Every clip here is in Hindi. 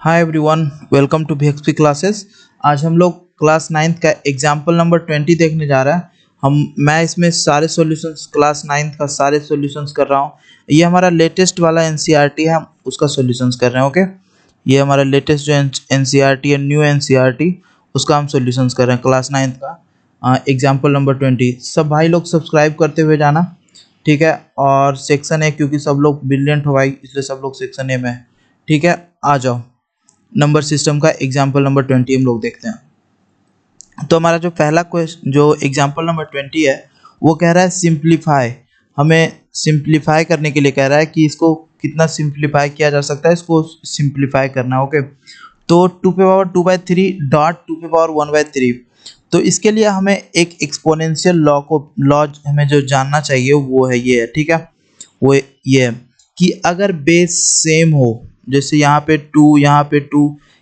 Hi everyone, welcome to VXP classes. आज हम लोग क्लास 9th का एग्जाम्पल नंबर 20 देखने जा रहा है। मैं इसमें सारे सॉल्यूशंस क्लास 9th का सारे सॉल्यूशंस कर रहा हूँ। ये हमारा लेटेस्ट वाला NCERT है, हम उसका सॉल्यूशंस कर रहे हैं। ओके, ये हमारा लेटेस्ट जो NCERT है, न्यू NCERT, उसका हम सॉल्यूशंस कर रहे हैं क्लास 9th का एग्जाम्पल नंबर 20। सब भाई लोग सब्सक्राइब करते हुए जाना, ठीक है। और सेक्शन ए, क्योंकि सब लोग ब्रिलियंट हो भाई, इसलिए सब लोग सेक्शन ए में है, ठीक है। आ जाओ, नंबर सिस्टम का एग्जाम्पल नंबर 20 हम लोग देखते हैं। तो हमारा जो पहला क्वेश्चन, जो एग्जाम्पल नंबर 20 है, वो कह रहा है सिंप्लीफाई। हमें सिंप्लीफाई करने के लिए कह रहा है कि इसको कितना सिंप्लीफाई किया जा सकता है, इसको सिंप्लीफाई करना है। ओके, तो 2^2/3 डॉट 2^1/3। तो इसके लिए हमें एक एक्सपोनेंशियल लॉ हमें जो जानना चाहिए वो है ये है, ठीक है। वो ये है कि अगर बेस सेम हो, जैसे यहाँ पे 2, यहाँ पे 2,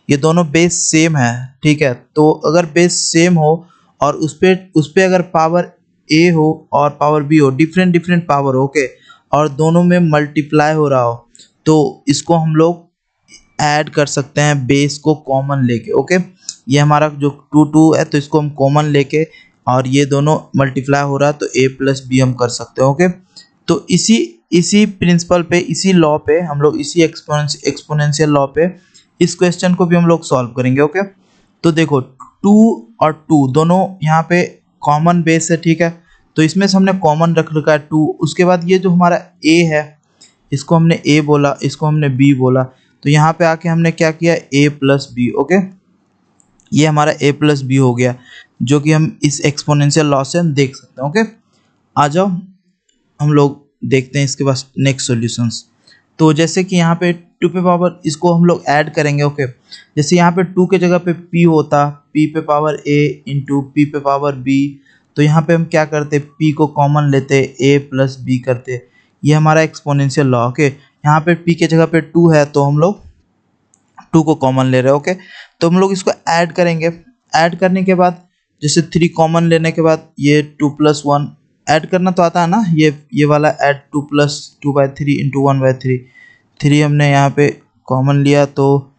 ये दोनों बेस सेम है, ठीक है। तो अगर बेस सेम हो और उस पे अगर पावर ए हो और पावर बी हो, डिफरेंट डिफरेंट पावर हो, ओके, और दोनों में मल्टीप्लाई हो रहा हो, तो इसको हम लोग ऐड कर सकते हैं बेस को कॉमन लेके। ओके, ये हमारा जो 2 है, तो इसको हम कॉमन लेके और ये दोनों मल्टीप्लाई हो रहा है, तो a प्लस बी हम कर सकते हैं। ओके, तो इसी प्रिंसिपल पे, इसी लॉ पे हम लोग, इसी एक्सपोनेंशियल लॉ पे इस क्वेश्चन को भी हम लोग सॉल्व करेंगे। ओके, तो देखो 2 और 2 दोनों यहाँ पे कॉमन बेस है, ठीक है। तो इसमें से हमने कॉमन रख रखा है 2। उसके बाद ये जो हमारा a है, इसको हमने a बोला, इसको हमने b बोला, तो यहाँ पे आके हमने क्या किया, a प्लस बी। ओके, ये हमारा a प्लस बी हो गया, जो कि हम इस एक्सपोनेंशियल लॉ से हम देख सकते हैं। ओके, आ जाओ हम लोग देखते हैं इसके बाद नेक्स्ट सॉल्यूशंस। तो जैसे कि यहाँ पे 2 पे पावर, इसको हम लोग ऐड करेंगे। ओके, जैसे यहाँ पे 2 के जगह पे p होता, p पे पावर a इंटू p पे पावर b, तो यहाँ पे हम क्या करते, p को कॉमन लेते, a प्लस b करते। ये हमारा एक्सपोनेंशियल लॉ। ओके, यहाँ पे p के जगह पे 2 है, तो हम लोग 2 को कॉमन ले रहे हैं। ओके, तो हम लोग इसको ऐड करेंगे। ऐड करने के बाद जैसे 3 कॉमन लेने के बाद ये 2 प्लस 1 ऐड करना तो आता है ना, ये वाला ऐड 2 प्लस 2/3 इंटू 1/3। 3 हमने यहाँ पे कॉमन लिया, तो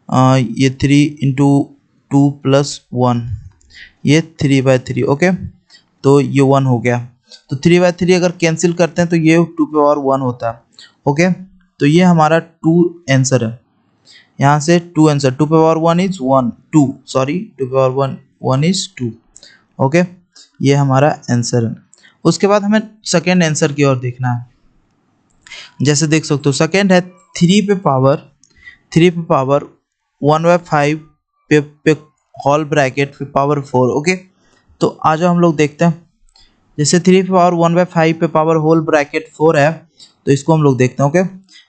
ये 3 इंटू 2 प्लस 1, ये 3/3। ओके, तो ये 1 हो गया। तो 3/3 अगर कैंसिल करते हैं तो ये 2 पे और 1 होता है। ओके, तो ये हमारा 2 आंसर है। यहाँ से 2 आंसर, 2 पे पावर 1 इज 1, 2 सॉरी, 2 पे पावर 1 इज 2। ओके, ये हमारा आंसर है। उसके बाद हमें सेकेंड आंसर की ओर देखना है। जैसे देख सकते हो, सेकेंड है 3 पे पावर 1/5 पे होल ब्रैकेट पे पावर 4। ओके, तो आ जाओ हम लोग देखते हैं। जैसे 3 पे पावर 1/5 पे पावर होल ब्रैकेट 4 है, तो इसको हम लोग देखते हैं। ओके,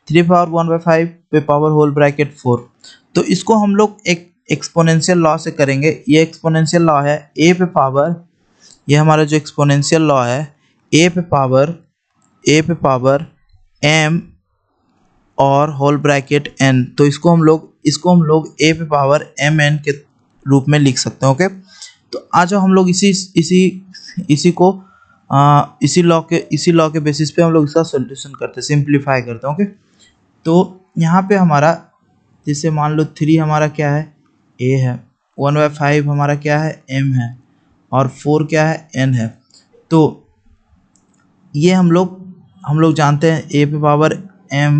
3 पे पावर 1/5 पे पावर होल ब्रैकेट 4, तो इसको हम लोग एक एक्सपोनेंशियल लॉ से करेंगे। ये एक्सपोनेंशियल लॉ है a पे पावर, ये हमारा जो एक्सपोनेंशियल लॉ है a पे पावर m और होल ब्रैकेट n, तो इसको हम लोग a पे पावर mn के रूप में लिख सकते हैं। ओके, तो आ जाओ हम लोग इसी लॉ के बेसिस पे हम लोग इसका सॉल्यूशन करते हैं, सिंप्लीफाई करते हैं। ओके, तो यहाँ पे हमारा, जैसे मान लो 3 हमारा क्या है, a है, 1/5 हमारा क्या है, m है, और 4 क्या है, n है। तो ये हम लोग जानते हैं a पे power m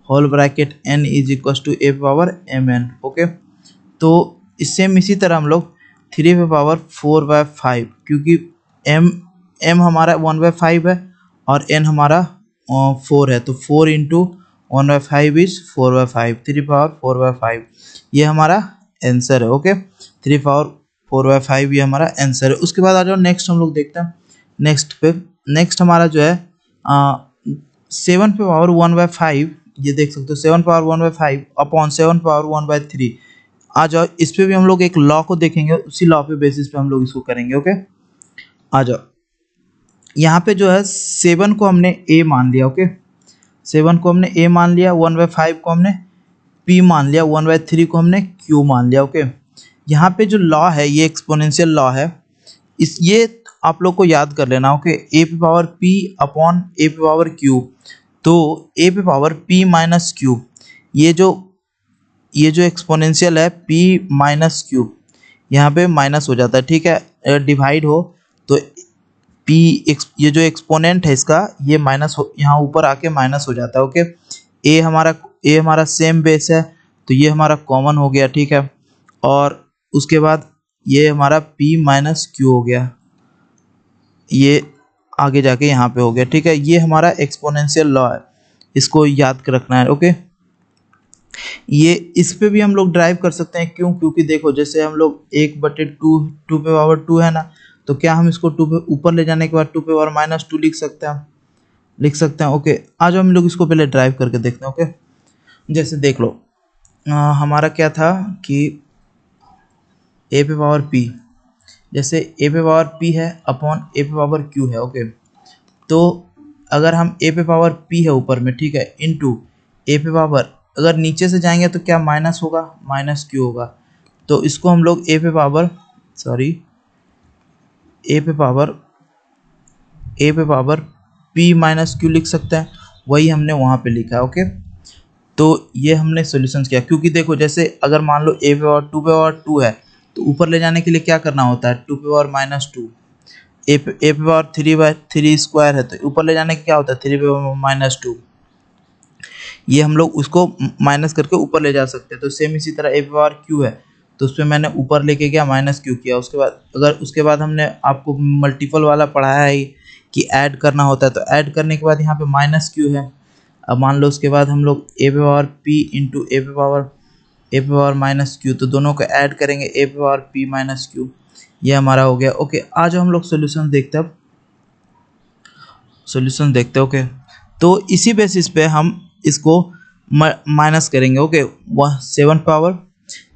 whole bracket n is equal to a पे पावर mn। ओके, तो इसी तरह हम लोग 3 पे पावर 4/5, क्योंकि m हमारा 1/5 है और n हमारा 4 है, तो 4 इंटू 1/5 इज 4/5, 3 पावर 4/5, ये हमारा आंसर है। ओके, 3 पावर 4/5 ये हमारा आंसर है। उसके बाद आ जाओ नेक्स्ट हम लोग देखते हैं। नेक्स्ट हमारा जो है 7 पे पावर 1/5, ये देख सकते हो, 7 पावर 1/5 अपॉन 7 पावर 1/3। आ जाओ, इस पे भी हम लोग एक लॉ को देखेंगे, उसी लॉ पे बेसिस पे हम लोग इसको करेंगे। ओके, आ जाओ, यहाँ पे जो है 7 को हमने a मान लिया। ओके, 7 को हमने a मान लिया, 1/5 को हमने p मान लिया, 1/3 को हमने q मान लिया। ओके, यहाँ पे जो लॉ है, ये एक्सपोनेंशियल लॉ है, ये आप लोग को याद कर लेना। ओके, a पे पावर p अपॉन a पे पावर q, तो a पे पावर p माइनस q, ये जो ये जो एक्सपोनेंशियल है p माइनस क्यू, यहाँ पे माइनस हो जाता है, ठीक है। अगर डिवाइड हो तो p ये जो एक्सपोनेंट है इसका ये माइनस यहाँ ऊपर आके माइनस हो जाता है, ओके। a हमारा सेम बेस है तो ये हमारा कॉमन हो गया, ठीक है। और उसके बाद ये हमारा p माइनस क्यू हो गया, ये आगे जाके यहाँ पे हो गया, ठीक है। ये हमारा एक्सपोनेंशियल लॉ है, इसको याद कर रखना है, ओके। ये इस पे भी हम लोग ड्राइव कर सकते हैं, क्यों? क्योंकि देखो जैसे हम लोग 1/2 2 पे पावर 2 है ना, तो क्या हम इसको 2 पे ऊपर ले जाने के बाद 2 पे पावर माइनस 2 लिख सकते हैं, ओके। आज हम लोग इसको पहले ड्राइव करके देखते हैं, ओके। जैसे देख लो हमारा क्या था कि a पे पावर p, जैसे a पे पावर p है अपॉन a पे पावर q है, ओके। तो अगर हम a पे पावर p है ऊपर में, ठीक है, इनटू a पे पावर, अगर नीचे से जाएंगे तो क्या माइनस होगा, माइनस q होगा। तो इसको हम लोग a पे पावर p माइनस q लिख सकते हैं, वही हमने वहाँ पे लिखा है, ओके। तो ये हमने सॉल्यूशंस किया, क्योंकि देखो जैसे अगर मान लो a पे पावर 2 पे पावर 2 है तो ऊपर ले जाने के लिए क्या करना होता है, 2 पे पावर माइनस 2। a पे पावर 3/3 स्क्वायर है तो ऊपर ले जाने के क्या होता है, 3 पे पावर माइनस 2। ये हम लोग उसको माइनस करके ऊपर ले जा सकते हैं। तो सेम इसी तरह a पे पावर q है तो उसमें मैंने ऊपर लेके गया माइनस q किया। उसके बाद हमने आपको मल्टीपल वाला पढ़ाया है कि ऐड करना होता है, तो ऐड करने के बाद यहाँ पे माइनस q है। अब मान लो उसके बाद हम लोग a पे पावर p इंटू a पे पावर माइनस q, तो दोनों को ऐड करेंगे a पे पावर p माइनस q, ये हमारा हो गया, ओके। आज हम लोग सॉल्यूशन देखते हैं, ओके। तो इसी बेसिस पे हम इसको माइनस करेंगे, ओके। 7 पावर,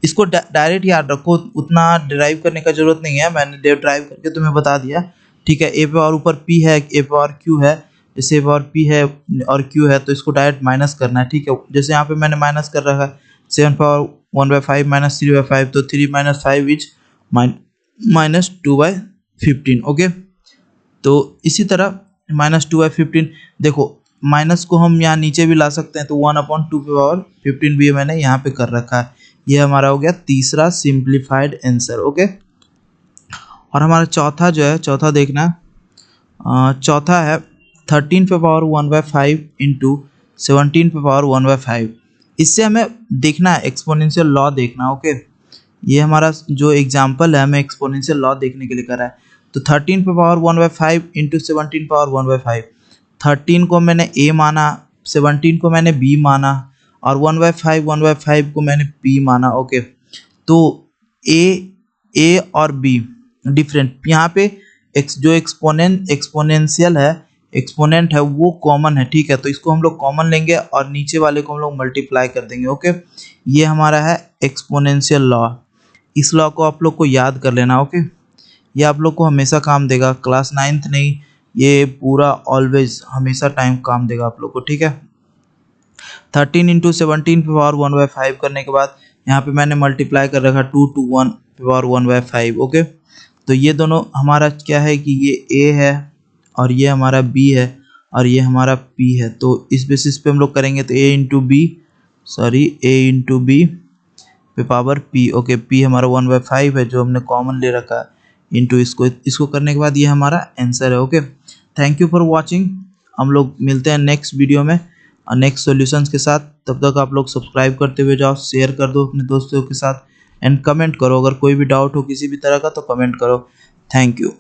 इसको डायरेक्ट याद रखो, उतना डिराइव करने का जरूरत नहीं है, मैंने डिराइव करके तुम्हें बता दिया, ठीक है। a पे पावर ऊपर p है, a पे पावर q है, जैसे पावर p है और q है तो इसको डायरेक्ट माइनस करना है, ठीक है। जैसे यहाँ पे मैंने माइनस कर रखा है 7 पावर 1/5 माइनस 3/5, तो 3 माइनस 5 इज माइनस 2/15, ओके। तो इसी तरह माइनस 2/15, देखो माइनस को हम यहाँ नीचे भी ला सकते हैं, तो 1/2 पे पावर 15 भी मैंने यहाँ पे कर रखा है। ये हमारा हो गया तीसरा सिंप्लीफाइड आंसर, ओके। और हमारा चौथा जो है, चौथा देखना, चौथा है 13 पे पावर 1/5 इंटू 17 पे पावर 1/5। इससे हमें देखना है एक्सपोनेंशियल लॉ देखना, ओके। ये हमारा जो एग्जाम्पल है हमें एक्सपोनेंशियल लॉ देखने के लिए करा है। तो 13 पे पावर 1/5 इंटू 17 पावर 1/5, 13 को मैंने a माना, 17 को मैंने b माना और 1/5 को मैंने p माना, ओके। तो a और b डिफरेंट, यहाँ पे जो एक्सपोनेंट है वो कॉमन है, ठीक है। तो इसको हम लोग कॉमन लेंगे और नीचे वाले को हम लोग मल्टीप्लाई कर देंगे, ओके। ये हमारा है एक्सपोनेंशियल लॉ, इस लॉ को आप लोग को याद कर लेना, ओके। ये आप लोग को हमेशा काम देगा, क्लास 9th नहीं, ये पूरा ऑलवेज हमेशा टाइम काम देगा आप लोग को, ठीक है। 13 इंटू 17 पे पावर 1/5 करने के बाद यहाँ पे मैंने मल्टीप्लाई कर रखा 2 to 1 पे पावर 1/5, ओके। तो ये दोनों हमारा क्या है कि ये a है और ये हमारा b है और ये हमारा p है। तो इस बेसिस पे हम लोग करेंगे तो a इंटू b पे पावर p, ओके। p हमारा 1/5 है जो हमने कॉमन ले रखा है, इंटू इसको करने के बाद ये हमारा आंसर है, okay. Thank you for watching, हम लोग मिलते हैं नेक्स्ट वीडियो में और नेक्स्ट सॉल्यूशंस के साथ। तब तक आप लोग सब्सक्राइब करते हुए जाओ, शेयर कर दो अपने दोस्तों के साथ एंड कमेंट करो, अगर कोई भी डाउट हो किसी भी तरह का तो कमेंट करो। Thank you.